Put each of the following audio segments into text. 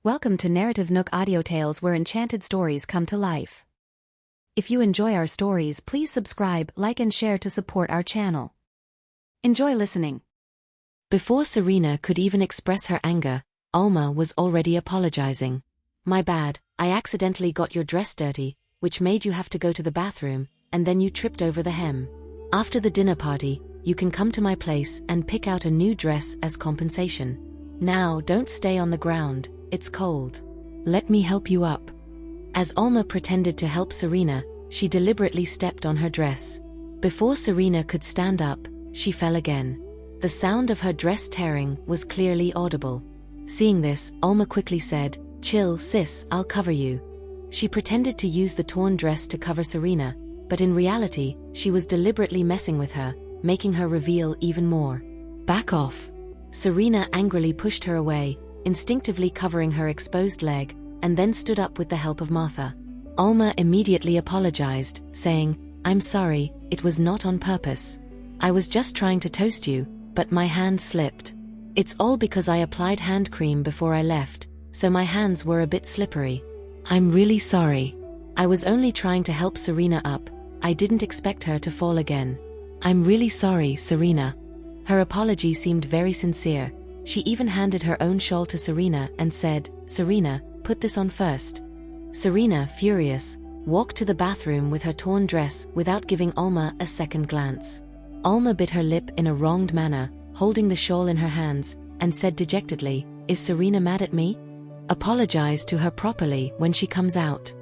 Welcome to NarrativeNook Audiotales, where enchanted stories come to life. If you enjoy our stories, please subscribe, like and share to support our channel. Enjoy listening. Before Serena could even express her anger, Alma was already apologizing. "My bad, I accidentally got your dress dirty, which made you have to go to the bathroom, and then you tripped over the hem. After the dinner party, you can come to my place and pick out a new dress as compensation. Now don't stay on the ground, it's cold. Let me help you up." As Alma pretended to help Serena, she deliberately stepped on her dress. Before Serena could stand up, she fell again. The sound of her dress tearing was clearly audible. Seeing this, Alma quickly said, "Chill, sis, I'll cover you." She pretended to use the torn dress to cover Serena, but in reality, she was deliberately messing with her, making her reveal even more. "Back off." Serena angrily pushed her away, instinctively covering her exposed leg, and then stood up with the help of Martha. Alma immediately apologized, saying, "I'm sorry, it was not on purpose. I was just trying to toast you, but my hand slipped. It's all because I applied hand cream before I left, so my hands were a bit slippery. I'm really sorry. I was only trying to help Serena up. I didn't expect her to fall again." "I'm really sorry, Serena." Her apology seemed very sincere. She even handed her own shawl to Serena and said, "Serena, put this on first." Serena, furious, walked to the bathroom with her torn dress without giving Alma a second glance. Alma bit her lip in a wronged manner, holding the shawl in her hands, and said dejectedly, "Is Serena mad at me? Apologize to her properly when she comes out."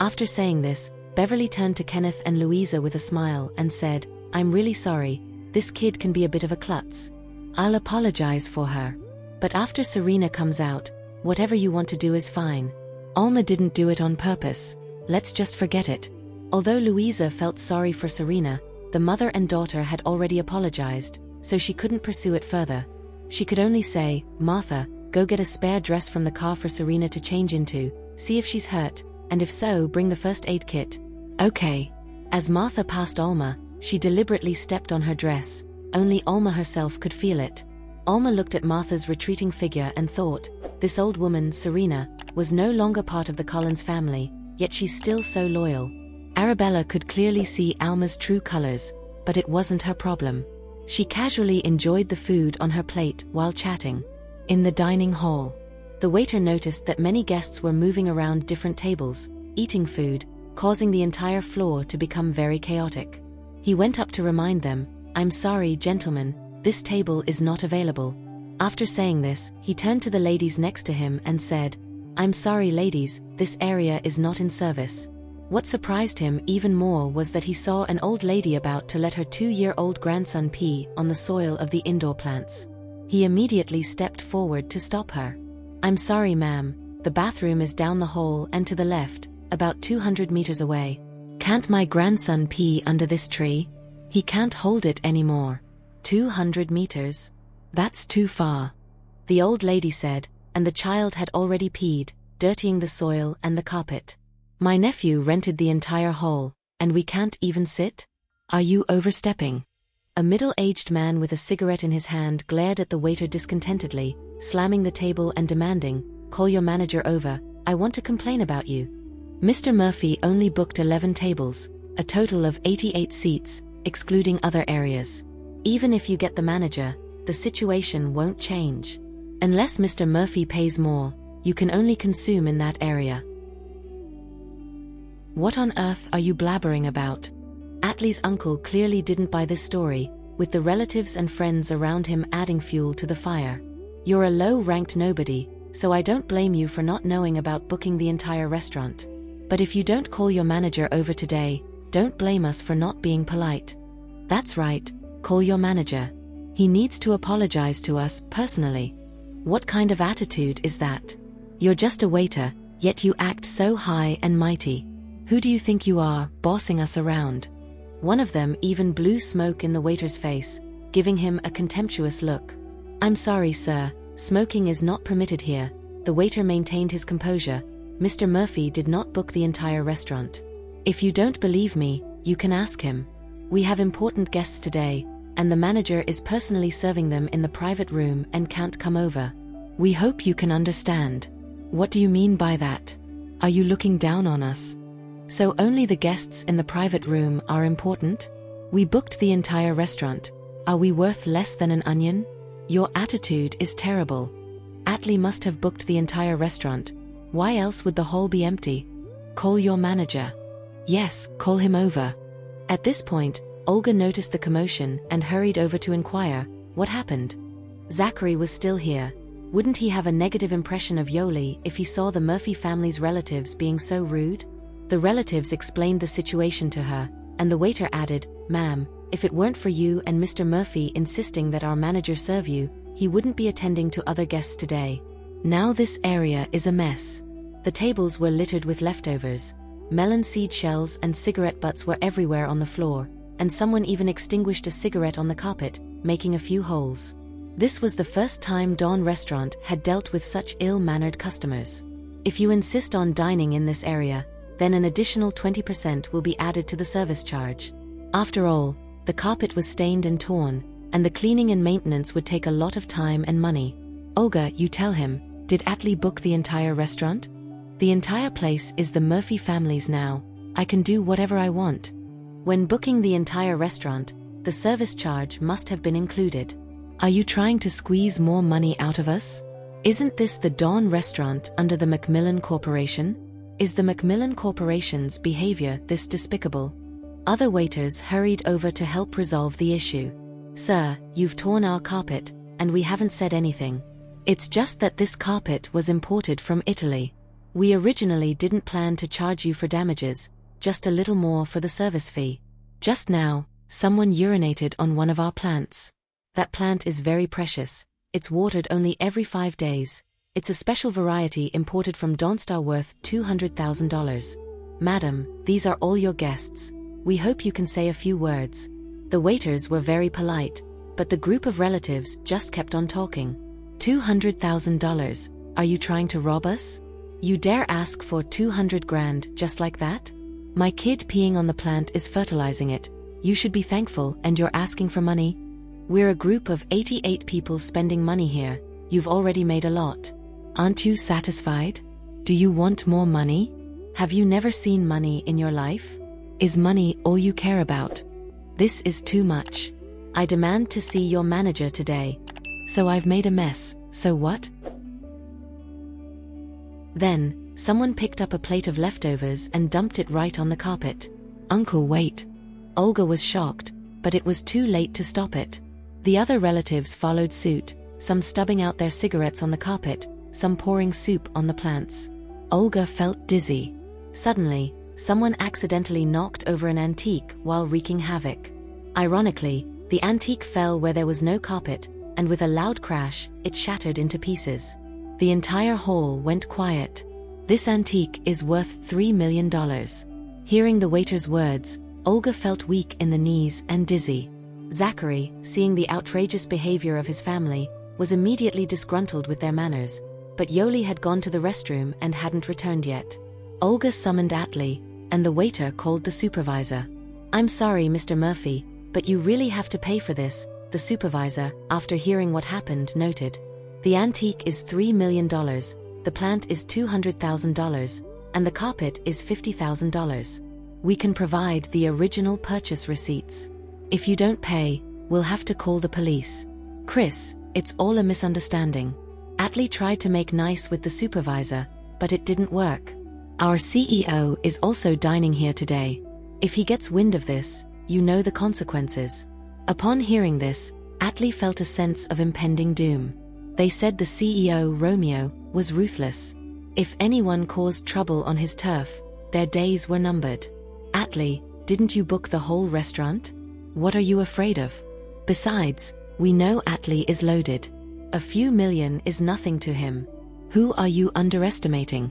After saying this, Beverly turned to Kenneth and Louisa with a smile and said, "I'm really sorry, this kid can be a bit of a klutz. I'll apologize for her. But after Serena comes out, whatever you want to do is fine. Alma didn't do it on purpose. Let's just forget it." Although Louisa felt sorry for Serena, the mother and daughter had already apologized, so she couldn't pursue it further. She could only say, "Martha, go get a spare dress from the car for Serena to change into, see if she's hurt, and if so, bring the first aid kit." "Okay." As Martha passed Alma, she deliberately stepped on her dress. Only Alma herself could feel it. Alma looked at Martha's retreating figure and thought, this old woman, Serena, was no longer part of the Collins family, yet she's still so loyal. Arabella could clearly see Alma's true colors, but it wasn't her problem. She casually enjoyed the food on her plate while chatting. In the dining hall, the waiter noticed that many guests were moving around different tables, eating food, causing the entire floor to become very chaotic. He went up to remind them, "I'm sorry, gentlemen, this table is not available." After saying this, he turned to the ladies next to him and said, "I'm sorry ladies, this area is not in service." What surprised him even more was that he saw an old lady about to let her 2-year-old grandson pee on the soil of the indoor plants. He immediately stepped forward to stop her. "I'm sorry ma'am, the bathroom is down the hall and to the left, about 200 meters away. Can't my grandson pee under this tree? He can't hold it anymore." 200 meters? That's too far, the old lady said, and the child had already peed, dirtying the soil and the carpet. "My nephew rented the entire hall, and we can't even sit? Are you overstepping?" A middle-aged man with a cigarette in his hand glared at the waiter discontentedly, slamming the table and demanding, "Call your manager over, I want to complain about you." Mr. Murphy only booked 11 tables, a total of 88 seats, excluding other areas. Even if you get the manager, the situation won't change. Unless Mr. Murphy pays more, you can only consume in that area. "What on earth are you blabbering about?" Atlee's uncle clearly didn't buy this story, with the relatives and friends around him adding fuel to the fire. "You're a low-ranked nobody, so I don't blame you for not knowing about booking the entire restaurant. But if you don't call your manager over today, don't blame us for not being polite." "That's right, call your manager. He needs to apologize to us personally." "What kind of attitude is that? You're just a waiter, yet you act so high and mighty. Who do you think you are, bossing us around?" One of them even blew smoke in the waiter's face, giving him a contemptuous look. "I'm sorry sir, smoking is not permitted here." The waiter maintained his composure. Mr. Murphy did not book the entire restaurant. "If you don't believe me, you can ask him. We have important guests today, and the manager is personally serving them in the private room and can't come over. We hope you can understand." What do you mean by that? Are you looking down on us? So only the guests in the private room are important? We booked the entire restaurant. Are we worth less than an onion? Your attitude is terrible. Atlee must have booked the entire restaurant. Why else would the hall be empty? Call your manager. Yes, call him over. At this point, Olga noticed the commotion and hurried over to inquire, what happened? Zachary was still here. Wouldn't he have a negative impression of Yoli if he saw the Murphy family's relatives being so rude? The relatives explained the situation to her, and the waiter added, "Ma'am, if it weren't for you and Mr. Murphy insisting that our manager serve you, he wouldn't be attending to other guests today." Now this area is a mess. The tables were littered with leftovers. Melon seed shells and cigarette butts were everywhere on the floor, and someone even extinguished a cigarette on the carpet, making a few holes. This was the first time Dawn Restaurant had dealt with such ill-mannered customers. If you insist on dining in this area, then an additional 20% will be added to the service charge. After all, the carpet was stained and torn, and the cleaning and maintenance would take a lot of time and money. Olga, you tell him, did Atlee book the entire restaurant? The entire place is the Murphy family's now. I can do whatever I want. When booking the entire restaurant, the service charge must have been included. Are you trying to squeeze more money out of us? Isn't this the Dawn Restaurant under the Macmillan Corporation? Is the Macmillan Corporation's behavior this despicable? Other waiters hurried over to help resolve the issue. Sir, you've torn our carpet, and we haven't said anything. It's just that this carpet was imported from Italy. We originally didn't plan to charge you for damages, just a little more for the service fee. Just now, someone urinated on one of our plants. That plant is very precious. It's watered only every 5 days. It's a special variety imported from Dawnstar worth $200,000. Madam, these are all your guests. We hope you can say a few words. The waiters were very polite, but the group of relatives just kept on talking. $200,000? Are you trying to rob us? You dare ask for 200 grand just like that? My kid peeing on the plant is fertilizing it. You should be thankful, and you're asking for money? We're a group of 88 people spending money here. You've already made a lot. Aren't you satisfied? Do you want more money? Have you never seen money in your life? Is money all you care about? This is too much. I demand to see your manager today. So I've made a mess, so what? Then, someone picked up a plate of leftovers and dumped it right on the carpet. Uncle, wait. Olga was shocked, but it was too late to stop it. The other relatives followed suit, some stubbing out their cigarettes on the carpet, some pouring soup on the plants. Olga felt dizzy. Suddenly, someone accidentally knocked over an antique while wreaking havoc. Ironically, the antique fell where there was no carpet, and with a loud crash, it shattered into pieces. The entire hall went quiet. This antique is worth $3 million. Hearing the waiter's words, Olga felt weak in the knees and dizzy. Zachary, seeing the outrageous behavior of his family, was immediately disgruntled with their manners, but Yoli had gone to the restroom and hadn't returned yet. Olga summoned Atlee, and the waiter called the supervisor. "I'm sorry, Mr. Murphy, but you really have to pay for this," the supervisor, after hearing what happened, noted. "The antique is $3 million, the plant is $200,000, and the carpet is $50,000. We can provide the original purchase receipts. If you don't pay, we'll have to call the police." "Chris, it's all a misunderstanding." Atlee tried to make nice with the supervisor, but it didn't work. "Our CEO is also dining here today. If he gets wind of this, you know the consequences." Upon hearing this, Atlee felt a sense of impending doom. They said the CEO, Romeo, was ruthless. If anyone caused trouble on his turf, their days were numbered. "Atlee, didn't you book the whole restaurant? What are you afraid of? Besides, we know Atlee is loaded. A few million is nothing to him. Who are you underestimating?"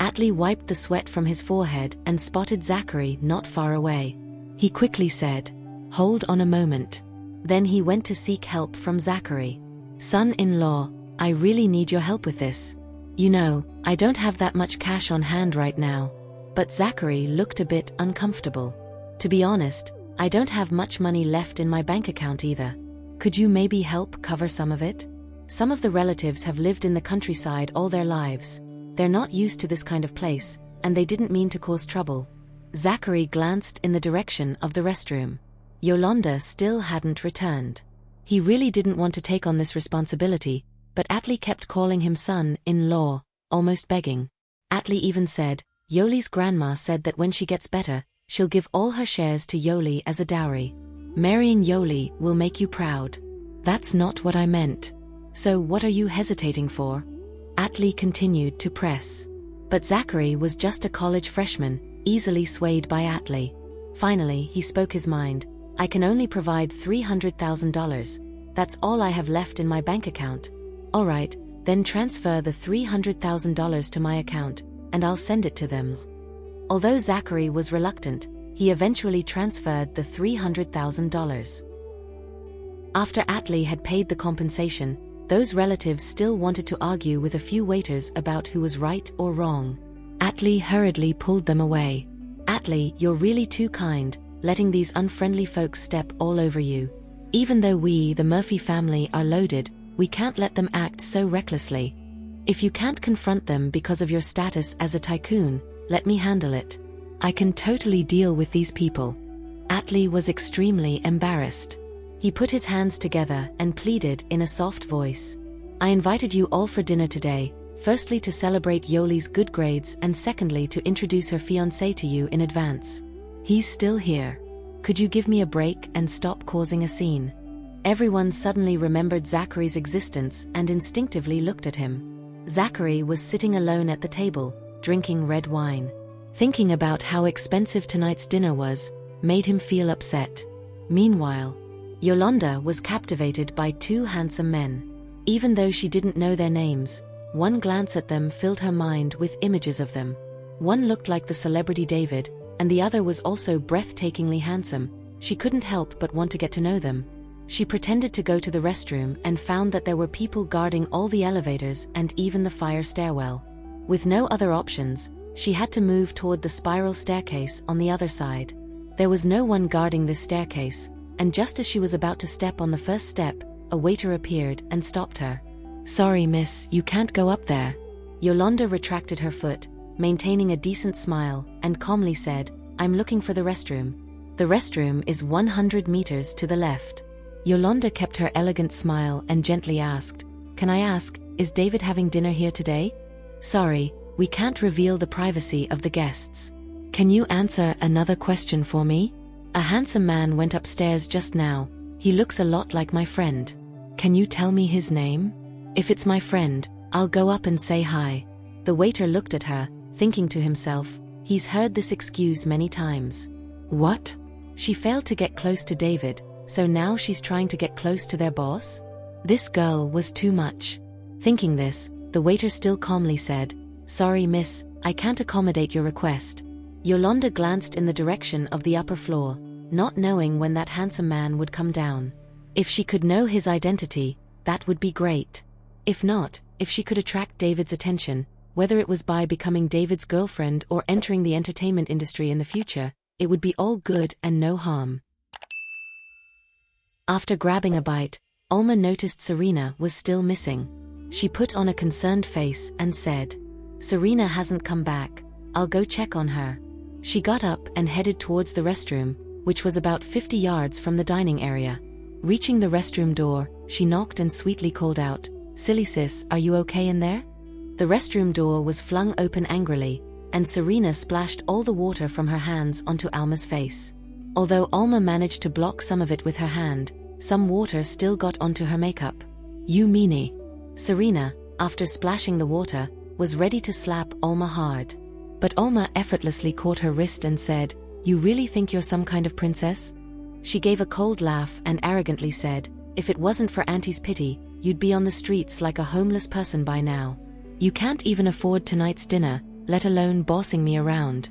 Atlee wiped the sweat from his forehead and spotted Zachary not far away. He quickly said, "Hold on a moment." Then he went to seek help from Zachary. "Son-in-law, I really need your help with this. You know, I don't have that much cash on hand right now." But Zachary looked a bit uncomfortable. "To be honest, I don't have much money left in my bank account either. Could you maybe help cover some of it? Some of the relatives have lived in the countryside all their lives. They're not used to this kind of place, and they didn't mean to cause trouble. Zachary glanced in the direction of the restroom. Yolanda still hadn't returned. He really didn't want to take on this responsibility, but Atli kept calling him son-in-law, almost begging. Atli even said, Yoli's grandma said that when she gets better, she'll give all her shares to Yoli as a dowry. Marrying Yoli will make you proud. That's not what I meant. So what are you hesitating for? Atli continued to press. But Zachary was just a college freshman, easily swayed by Atli. Finally, he spoke his mind. I can only provide $300,000. That's all I have left in my bank account. All right, then transfer the $300,000 to my account, and I'll send it to them. Although Zachary was reluctant, he eventually transferred the $300,000. After Atli had paid the compensation, those relatives still wanted to argue with a few waiters about who was right or wrong. Atli hurriedly pulled them away. Atli, you're really too kind, letting these unfriendly folks step all over you. Even though we, the Murphy family, are loaded, we can't let them act so recklessly. If you can't confront them because of your status as a tycoon, let me handle it. I can totally deal with these people. Atli was extremely embarrassed. He put his hands together and pleaded in a soft voice. I invited you all for dinner today, firstly to celebrate Yoli's good grades and secondly to introduce her fiancé to you in advance. He's still here. Could you give me a break and stop causing a scene? Everyone suddenly remembered Zachary's existence and instinctively looked at him. Zachary was sitting alone at the table, drinking red wine. Thinking about how expensive tonight's dinner was, made him feel upset. Meanwhile, Yolanda was captivated by two handsome men. Even though she didn't know their names, one glance at them filled her mind with images of them. One looked like the celebrity David, and the other was also breathtakingly handsome. She couldn't help but want to get to know them. She pretended to go to the restroom and found that there were people guarding all the elevators and even the fire stairwell. With no other options, she had to move toward the spiral staircase on the other side. There was no one guarding this staircase, and just as she was about to step on the first step, a waiter appeared and stopped her. Sorry, miss, you can't go up there. Yolanda retracted her foot, maintaining a decent smile, and calmly said, I'm looking for the restroom. The restroom is 100 meters to the left. Yolanda kept her elegant smile and gently asked, Can I ask, is David having dinner here today? Sorry, we can't reveal the privacy of the guests. Can you answer another question for me? A handsome man went upstairs just now. He looks a lot like my friend. Can you tell me his name? If it's my friend, I'll go up and say hi. The waiter looked at her, thinking to himself, he's heard this excuse many times. What? She failed to get close to David, so now she's trying to get close to their boss? This girl was too much. Thinking this, the waiter still calmly said, Sorry, miss, I can't accommodate your request. Yolanda glanced in the direction of the upper floor, not knowing when that handsome man would come down. If she could know his identity, that would be great. If not, if she could attract David's attention, whether it was by becoming David's girlfriend or entering the entertainment industry in the future, it would be all good and no harm. After grabbing a bite, Alma noticed Serena was still missing. She put on a concerned face and said, Serena hasn't come back. I'll go check on her. She got up and headed towards the restroom, which was about 50 yards from the dining area. Reaching the restroom door, she knocked and sweetly called out, Silly sis, are you okay in there? The restroom door was flung open angrily, and Serena splashed all the water from her hands onto Alma's face. Although Alma managed to block some of it with her hand, some water still got onto her makeup. You meanie. Serena, after splashing the water, was ready to slap Alma hard. But Alma effortlessly caught her wrist and said, You really think you're some kind of princess? She gave a cold laugh and arrogantly said, If it wasn't for Auntie's pity, you'd be on the streets like a homeless person by now. You can't even afford tonight's dinner, let alone bossing me around.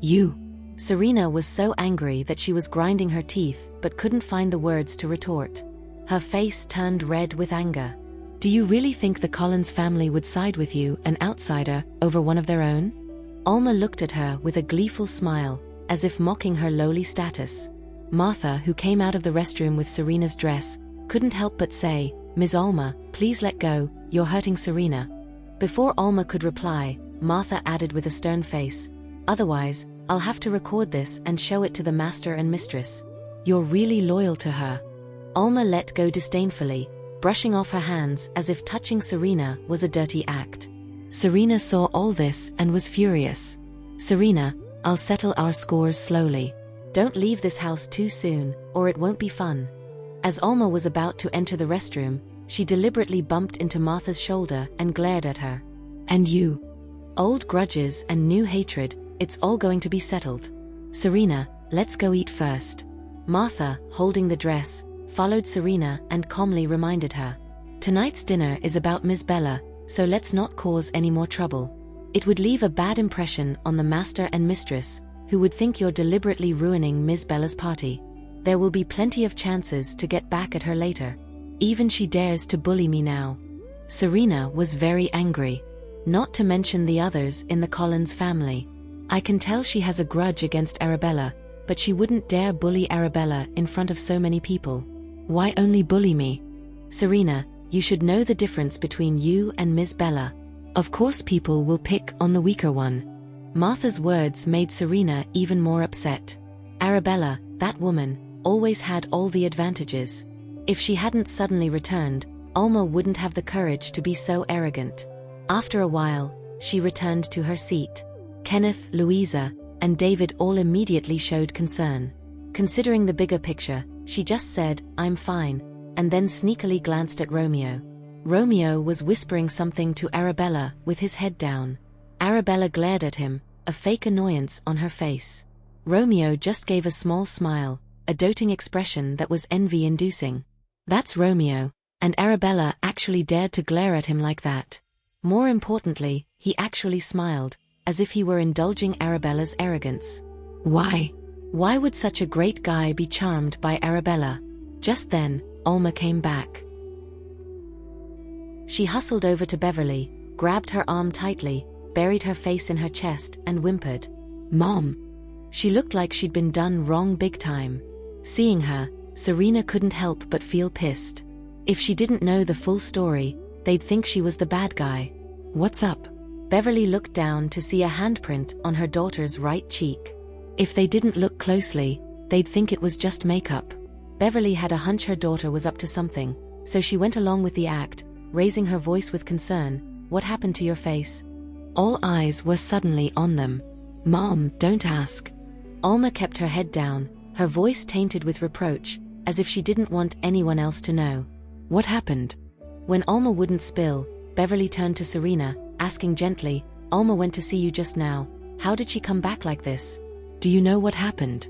You. Serena was so angry that she was grinding her teeth but couldn't find the words to retort. Her face turned red with anger. Do you really think the Collins family would side with you, an outsider, over one of their own? Alma looked at her with a gleeful smile, as if mocking her lowly status. Martha, who came out of the restroom with Serena's dress, couldn't help but say, Ms. Alma, please let go, you're hurting Serena. Before Alma could reply, Martha added with a stern face. Otherwise, I'll have to record this and show it to the master and mistress. You're really loyal to her. Alma let go disdainfully, brushing off her hands as if touching Serena was a dirty act. Serena saw all this and was furious. Serena, I'll settle our scores slowly. Don't leave this house too soon, or it won't be fun. As Alma was about to enter the restroom, she deliberately bumped into Martha's shoulder and glared at her. And you? Old grudges and new hatred, it's all going to be settled. Serena, let's go eat first. Martha, holding the dress, followed Serena and calmly reminded her. Tonight's dinner is about Miss Bella, so let's not cause any more trouble. It would leave a bad impression on the master and mistress, who would think you're deliberately ruining Miss Bella's party. There will be plenty of chances to get back at her later. Even she dares to bully me now. Serena was very angry. Not to mention the others in the Collins family. I can tell she has a grudge against Arabella, but she wouldn't dare bully Arabella in front of so many people. Why only bully me? Serena, you should know the difference between you and Miss Bella. Of course people will pick on the weaker one. Martha's words made Serena even more upset. Arabella, that woman, always had all the advantages. If she hadn't suddenly returned, Alma wouldn't have the courage to be so arrogant. After a while, she returned to her seat. Kenneth, Louisa, and David all immediately showed concern. Considering the bigger picture, she just said, "I'm fine," and then sneakily glanced at Romeo. Romeo was whispering something to Arabella with his head down. Arabella glared at him, a fake annoyance on her face. Romeo just gave a small smile, a doting expression that was envy-inducing. That's Romeo, and Arabella actually dared to glare at him like that. More importantly, he actually smiled, as if he were indulging Arabella's arrogance. Why? Why would such a great guy be charmed by Arabella? Just then, Alma came back. She hustled over to Beverly, grabbed her arm tightly, buried her face in her chest, and whimpered. Mom! She looked like she'd been done wrong big time. Seeing her, Serena couldn't help but feel pissed. If she didn't know the full story, they'd think she was the bad guy. What's up? Beverly looked down to see a handprint on her daughter's right cheek. If they didn't look closely, they'd think it was just makeup. Beverly had a hunch her daughter was up to something, so she went along with the act, raising her voice with concern. What happened to your face? All eyes were suddenly on them. Mom, don't ask. Alma kept her head down, her voice tainted with reproach, as if she didn't want anyone else to know. What happened? When Alma wouldn't spill, Beverly turned to Serena, asking gently, Alma went to see you just now. How did she come back like this? Do you know what happened?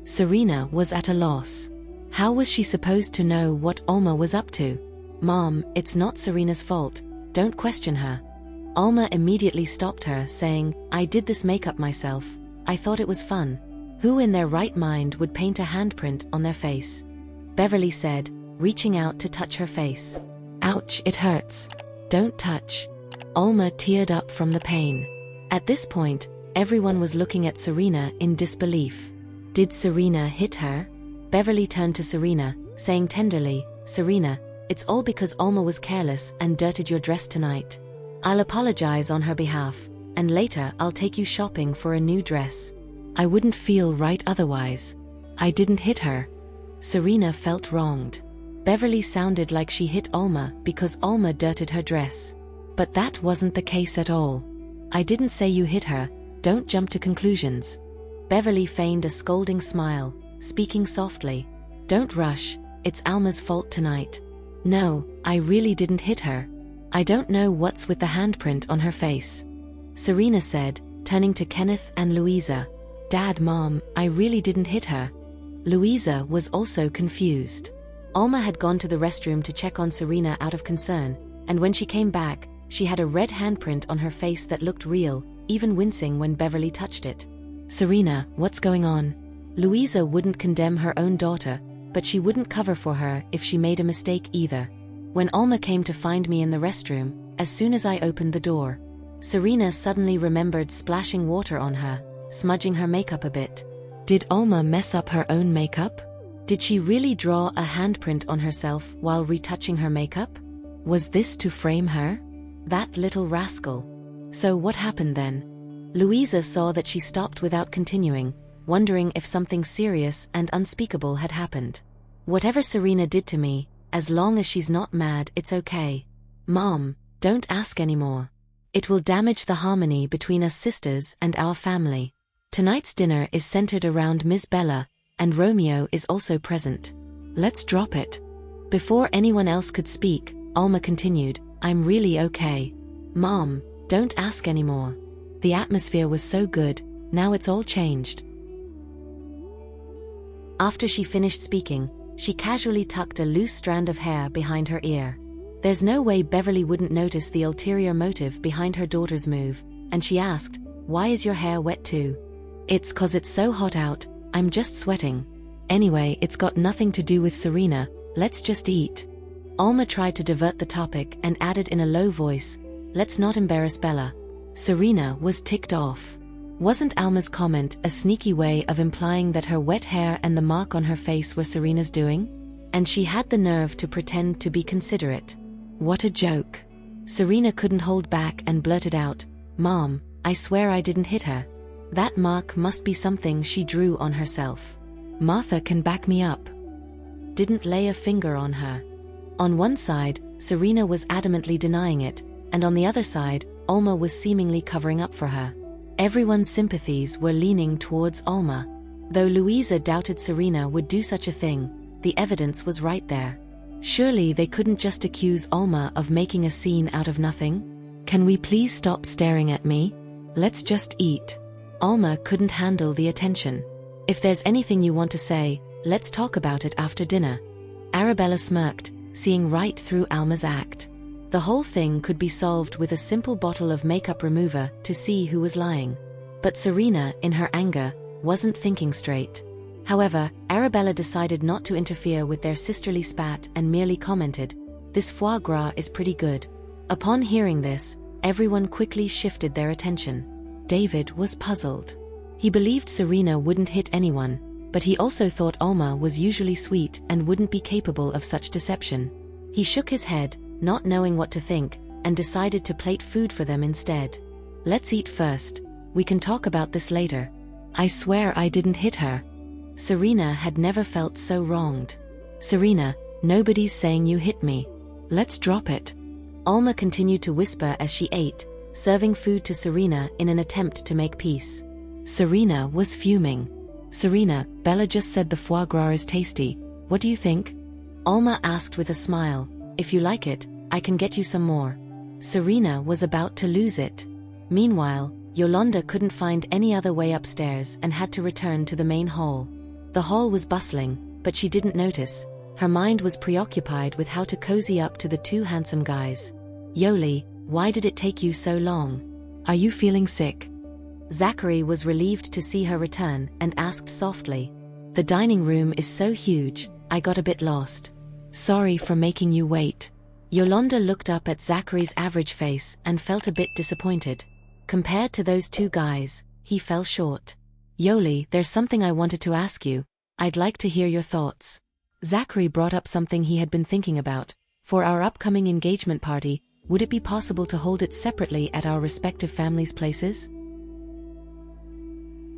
Serena was at a loss. How was she supposed to know what Alma was up to? Mom, it's not Serena's fault. Don't question her. Alma immediately stopped her, saying, I did this makeup myself. I thought it was fun. Who in their right mind would paint a handprint on their face? Beverly said, reaching out to touch her face. Ouch, it hurts. Don't touch. Alma teared up from the pain. At this point, everyone was looking at Serena in disbelief. Did Serena hit her? Beverly turned to Serena, saying tenderly, Serena, it's all because Alma was careless and dirtied your dress tonight. I'll apologize on her behalf, and later I'll take you shopping for a new dress. I wouldn't feel right otherwise. I didn't hit her. Serena felt wronged. Beverly sounded like she hit Alma because Alma dirtied her dress. But that wasn't the case at all. I didn't say you hit her, don't jump to conclusions. Beverly feigned a scolding smile, speaking softly. Don't rush, it's Alma's fault tonight. No, I really didn't hit her. I don't know what's with the handprint on her face. Serena said, turning to Kenneth and Louisa. Dad, Mom, I really didn't hit her. Louisa was also confused. Alma had gone to the restroom to check on Serena out of concern, and when she came back, she had a red handprint on her face that looked real, even wincing when Beverly touched it. Serena, what's going on? Louisa wouldn't condemn her own daughter, but she wouldn't cover for her if she made a mistake either. When Alma came to find me in the restroom, as soon as I opened the door, Serena suddenly remembered splashing water on her, smudging her makeup a bit. Did Alma mess up her own makeup? Did she really draw a handprint on herself while retouching her makeup? Was this to frame her? That little rascal. So what happened then? Louisa saw that she stopped without continuing, wondering if something serious and unspeakable had happened. Whatever Serena did to me, as long as she's not mad, it's okay. Mom, don't ask anymore. It will damage the harmony between us sisters and our family. Tonight's dinner is centered around Miss Bella, and Romeo is also present. Let's drop it. Before anyone else could speak, Alma continued, I'm really okay. Mom, don't ask anymore. The atmosphere was so good, now it's all changed. After she finished speaking, she casually tucked a loose strand of hair behind her ear. There's no way Beverly wouldn't notice the ulterior motive behind her daughter's move, and she asked, why is your hair wet too? It's 'cause it's so hot out, I'm just sweating. Anyway, it's got nothing to do with Serena, let's just eat. Alma tried to divert the topic and added in a low voice, let's not embarrass Bella. Serena was ticked off. Wasn't Alma's comment a sneaky way of implying that her wet hair and the mark on her face were Serena's doing? And she had the nerve to pretend to be considerate. What a joke. Serena couldn't hold back and blurted out, Mom, I swear I didn't hit her. That mark must be something she drew on herself. Martha can back me up. Didn't lay a finger on her. On one side, Serena was adamantly denying it, and on the other side, Alma was seemingly covering up for her. Everyone's sympathies were leaning towards Alma. Though Louisa doubted Serena would do such a thing, the evidence was right there. Surely they couldn't just accuse Alma of making a scene out of nothing? Can we please stop staring at me? Let's just eat. Alma couldn't handle the attention. If there's anything you want to say, let's talk about it after dinner. Arabella smirked, seeing right through Alma's act. The whole thing could be solved with a simple bottle of makeup remover to see who was lying. But Serena, in her anger, wasn't thinking straight. However, Arabella decided not to interfere with their sisterly spat and merely commented, this foie gras is pretty good. Upon hearing this, everyone quickly shifted their attention. David was puzzled. He believed Serena wouldn't hit anyone, but he also thought Alma was usually sweet and wouldn't be capable of such deception. He shook his head, not knowing what to think, and decided to plate food for them instead. Let's eat first. We can talk about this later. I swear I didn't hit her. Serena had never felt so wronged. Serena, nobody's saying you hit me. Let's drop it. Alma continued to whisper as she ate, serving food to Serena in an attempt to make peace. Serena was fuming. Serena, Bella just said the foie gras is tasty. What do you think? Alma asked with a smile. If you like it, I can get you some more. Serena was about to lose it. Meanwhile, Yolanda couldn't find any other way upstairs and had to return to the main hall. The hall was bustling, but she didn't notice. Her mind was preoccupied with how to cozy up to the two handsome guys. Yoli, why did it take you so long? Are you feeling sick? Zachary was relieved to see her return and asked softly. The dining room is so huge, I got a bit lost. Sorry for making you wait. Yolanda looked up at Zachary's average face and felt a bit disappointed. Compared to those two guys, he fell short. Yoli, there's something I wanted to ask you. I'd like to hear your thoughts. Zachary brought up something he had been thinking about. For our upcoming engagement party, would it be possible to hold it separately at our respective families' places?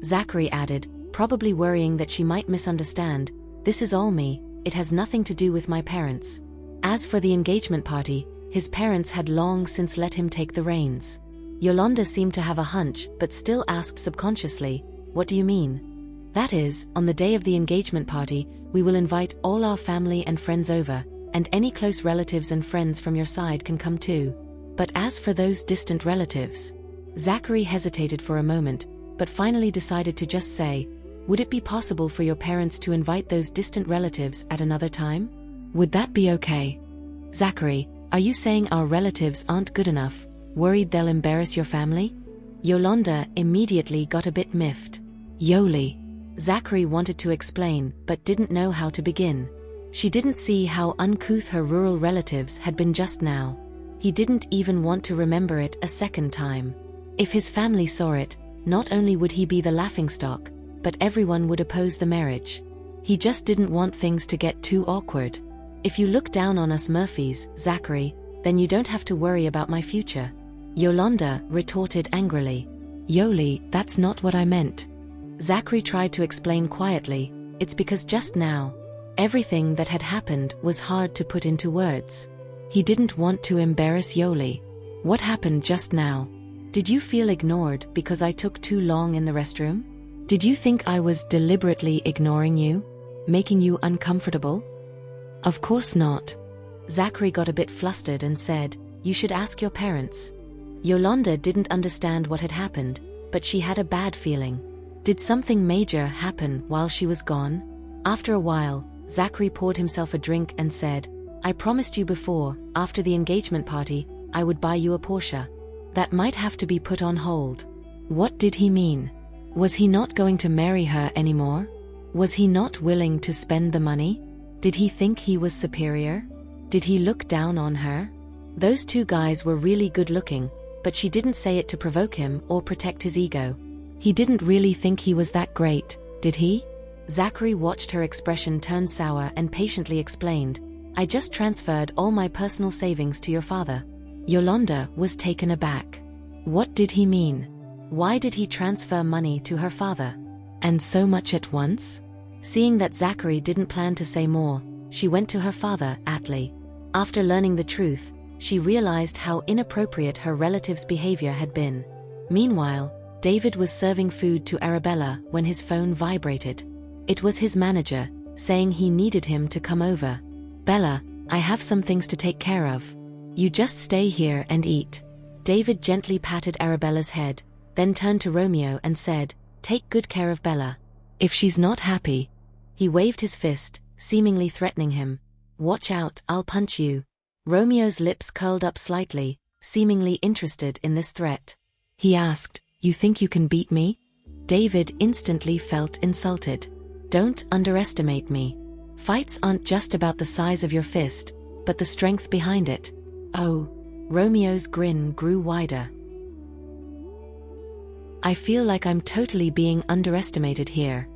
Zachary added, probably worrying that she might misunderstand, this is all me, it has nothing to do with my parents. As for the engagement party, his parents had long since let him take the reins. Yolanda seemed to have a hunch but still asked subconsciously, what do you mean? That is, on the day of the engagement party, we will invite all our family and friends over, and any close relatives and friends from your side can come too. But as for those distant relatives... Zachary hesitated for a moment, but finally decided to just say, would it be possible for your parents to invite those distant relatives at another time? Would that be okay? Zachary, are you saying our relatives aren't good enough, worried they'll embarrass your family? Yolanda immediately got a bit miffed. Yoli. Zachary wanted to explain but didn't know how to begin. She didn't see how uncouth her rural relatives had been just now. He didn't even want to remember it a second time. If his family saw it, not only would he be the laughingstock, but everyone would oppose the marriage. He just didn't want things to get too awkward. If you look down on us Murphys, Zachary, then you don't have to worry about my future. Yolanda retorted angrily. Yoli, that's not what I meant. Zachary tried to explain quietly, it's because just now, everything that had happened was hard to put into words. He didn't want to embarrass Yoli. What happened just now? Did you feel ignored because I took too long in the restroom? Did you think I was deliberately ignoring you? Making you uncomfortable? Of course not. Zachary got a bit flustered and said, you should ask your parents. Yolanda didn't understand what had happened, but she had a bad feeling. Did something major happen while she was gone? After a while, Zachary poured himself a drink and said, I promised you before, after the engagement party, I would buy you a Porsche. That might have to be put on hold. What did he mean? Was he not going to marry her anymore? Was he not willing to spend the money? Did he think he was superior? Did he look down on her? Those two guys were really good looking, but she didn't say it to provoke him or protect his ego. He didn't really think he was that great, did he? Zachary watched her expression turn sour and patiently explained, I just transferred all my personal savings to your father. Yolanda was taken aback. What did he mean? Why did he transfer money to her father? And so much at once? Seeing that Zachary didn't plan to say more, she went to her father, Atlee. After learning the truth, she realized how inappropriate her relative's behavior had been. Meanwhile, David was serving food to Arabella when his phone vibrated. It was his manager, saying he needed him to come over. Bella, I have some things to take care of. You just stay here and eat. David gently patted Arabella's head, then turned to Romeo and said, take good care of Bella. If she's not happy. He waved his fist, seemingly threatening him. Watch out, I'll punch you. Romeo's lips curled up slightly, seemingly interested in this threat. He asked, you think you can beat me? David instantly felt insulted. Don't underestimate me. Fights aren't just about the size of your fist, but the strength behind it. Oh. Romeo's grin grew wider. I feel like I'm totally being underestimated here.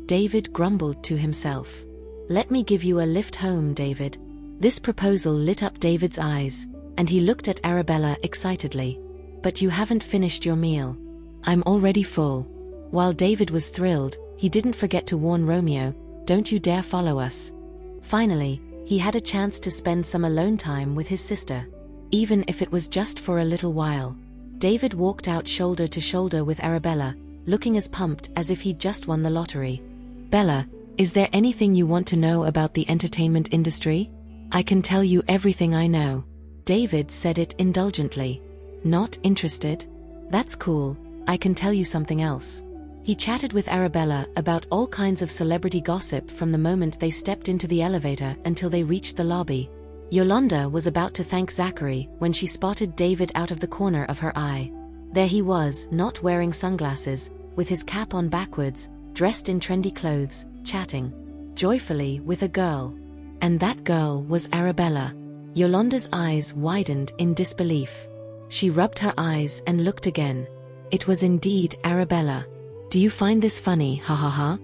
David grumbled to himself. Let me give you a lift home, David. This proposal lit up David's eyes, and he looked at Arabella excitedly. But you haven't finished your meal. I'm already full. While David was thrilled, he didn't forget to warn Romeo, don't you dare follow us. Finally, he had a chance to spend some alone time with his sister. Even if it was just for a little while. David walked out shoulder to shoulder with Arabella, looking as pumped as if he'd just won the lottery. Bella, is there anything you want to know about the entertainment industry? I can tell you everything I know. David said it indulgently. Not interested? That's cool, I can tell you something else. He chatted with Arabella about all kinds of celebrity gossip from the moment they stepped into the elevator until they reached the lobby. Yolanda was about to thank Zachary when she spotted David out of the corner of her eye. There he was, not wearing sunglasses, with his cap on backwards, dressed in trendy clothes, chatting joyfully with a girl. And that girl was Arabella. Yolanda's eyes widened in disbelief. She rubbed her eyes and looked again. It was indeed Arabella. Do you find this funny, ha ha ha?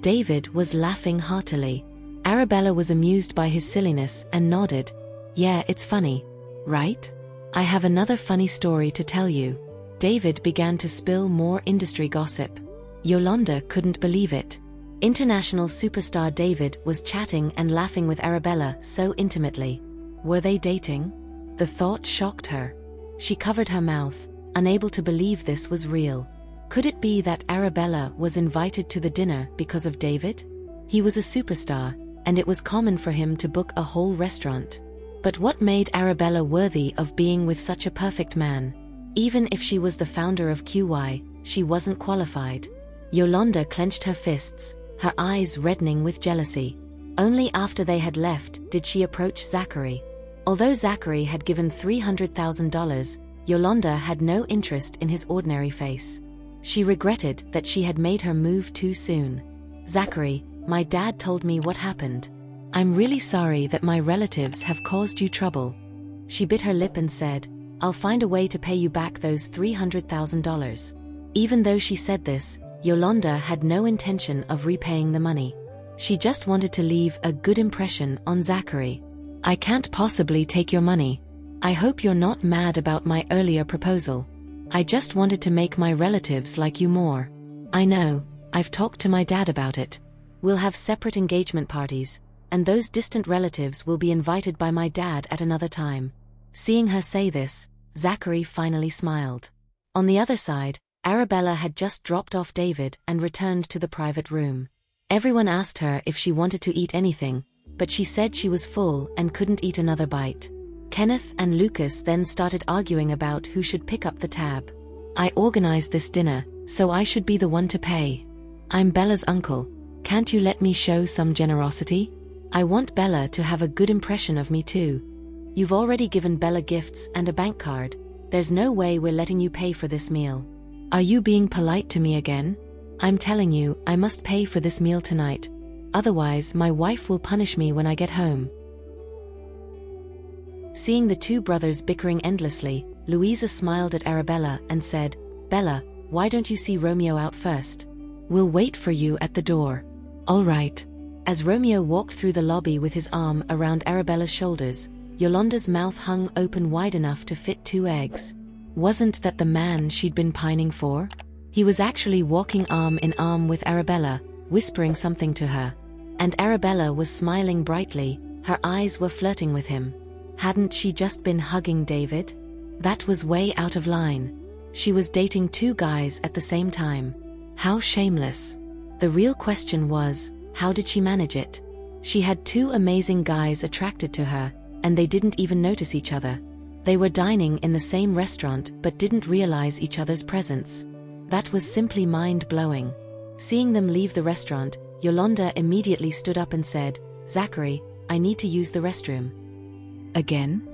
David was laughing heartily. Arabella was amused by his silliness and nodded. Yeah, it's funny. Right? I have another funny story to tell you. David began to spill more industry gossip. Yolanda couldn't believe it. International superstar David was chatting and laughing with Arabella so intimately. Were they dating? The thought shocked her. She covered her mouth, unable to believe this was real. Could it be that Arabella was invited to the dinner because of David? He was a superstar, and it was common for him to book a whole restaurant. But what made Arabella worthy of being with such a perfect man? Even if she was the founder of QY, she wasn't qualified. Yolanda clenched her fists, her eyes reddening with jealousy. Only after they had left did she approach Zachary. Although Zachary had given $300,000, Yolanda had no interest in his ordinary face. She regretted that she had made her move too soon. Zachary, my dad told me what happened. I'm really sorry that my relatives have caused you trouble. She bit her lip and said, I'll find a way to pay you back those $300,000. Even though she said this, Yolanda had no intention of repaying the money. She just wanted to leave a good impression on Zachary. I can't possibly take your money. I hope you're not mad about my earlier proposal. I just wanted to make my relatives like you more. I know, I've talked to my dad about it. We'll have separate engagement parties, and those distant relatives will be invited by my dad at another time. Seeing her say this, Zachary finally smiled. On the other side, Arabella had just dropped off David and returned to the private room. Everyone asked her if she wanted to eat anything, but she said she was full and couldn't eat another bite. Kenneth and Lucas then started arguing about who should pick up the tab. I organized this dinner, so I should be the one to pay. I'm Bella's uncle. Can't you let me show some generosity? I want Bella to have a good impression of me too. You've already given Bella gifts and a bank card. There's no way we're letting you pay for this meal. Are you being polite to me again? I'm telling you, I must pay for this meal tonight. Otherwise, my wife will punish me when I get home. Seeing the two brothers bickering endlessly, Louisa smiled at Arabella and said, Bella, why don't you see Romeo out first? We'll wait for you at the door. All right. As Romeo walked through the lobby with his arm around Arabella's shoulders, Yolanda's mouth hung open wide enough to fit 2 eggs. Wasn't that the man she'd been pining for? He was actually walking arm in arm with Arabella, whispering something to her. And Arabella was smiling brightly, her eyes were flirting with him. Hadn't she just been hugging David? That was way out of line. She was dating 2 guys at the same time. How shameless. The real question was, how did she manage it? She had 2 amazing guys attracted to her, and they didn't even notice each other. They were dining in the same restaurant but didn't realize each other's presence. That was simply mind-blowing. Seeing them leave the restaurant, Yolanda immediately stood up and said, Zachary, I need to use the restroom. Again?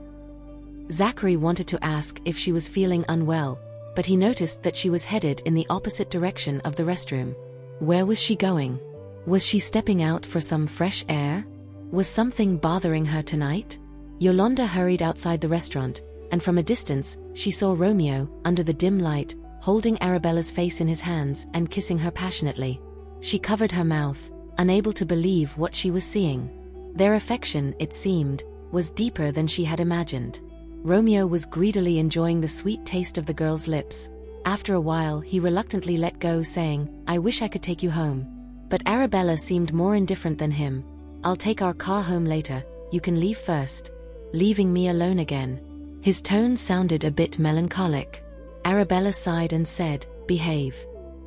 Zachary wanted to ask if she was feeling unwell, but he noticed that she was headed in the opposite direction of the restroom. Where was she going? Was she stepping out for some fresh air? Was something bothering her tonight? Yolanda hurried outside the restaurant, and from a distance, she saw Romeo, under the dim light, holding Arabella's face in his hands and kissing her passionately. She covered her mouth, unable to believe what she was seeing. Their affection, it seemed, was deeper than she had imagined. Romeo was greedily enjoying the sweet taste of the girl's lips. After a while, he reluctantly let go, saying, I wish I could take you home. But Arabella seemed more indifferent than him. I'll take our car home later, you can leave first. Leaving me alone again. His tone sounded a bit melancholic. Arabella sighed and said, behave.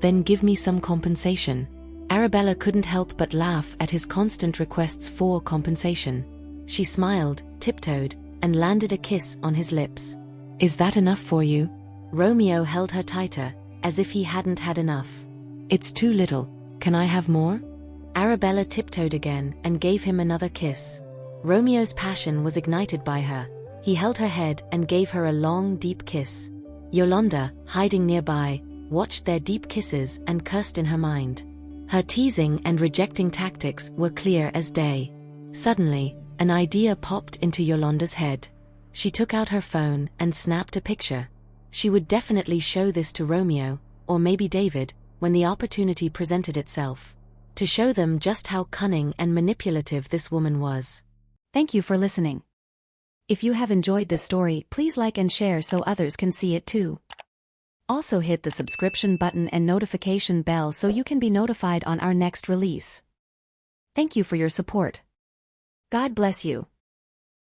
Then give me some compensation. Arabella couldn't help but laugh at his constant requests for compensation. She smiled, tiptoed, and landed a kiss on his lips. Is that enough for you? Romeo held her tighter, as if he hadn't had enough. It's too little. Can I have more? Arabella tiptoed again and gave him another kiss. Romeo's passion was ignited by her. He held her head and gave her a long, deep kiss. Yolanda, hiding nearby, watched their deep kisses and cursed in her mind. Her teasing and rejecting tactics were clear as day. Suddenly, an idea popped into Yolanda's head. She took out her phone and snapped a picture. She would definitely show this to Romeo, or maybe David, when the opportunity presented itself. To show them just how cunning and manipulative this woman was. Thank you for listening. If you have enjoyed this story, please like and share so others can see it too. Also hit the subscription button and notification bell so you can be notified on our next release. Thank you for your support. God bless you.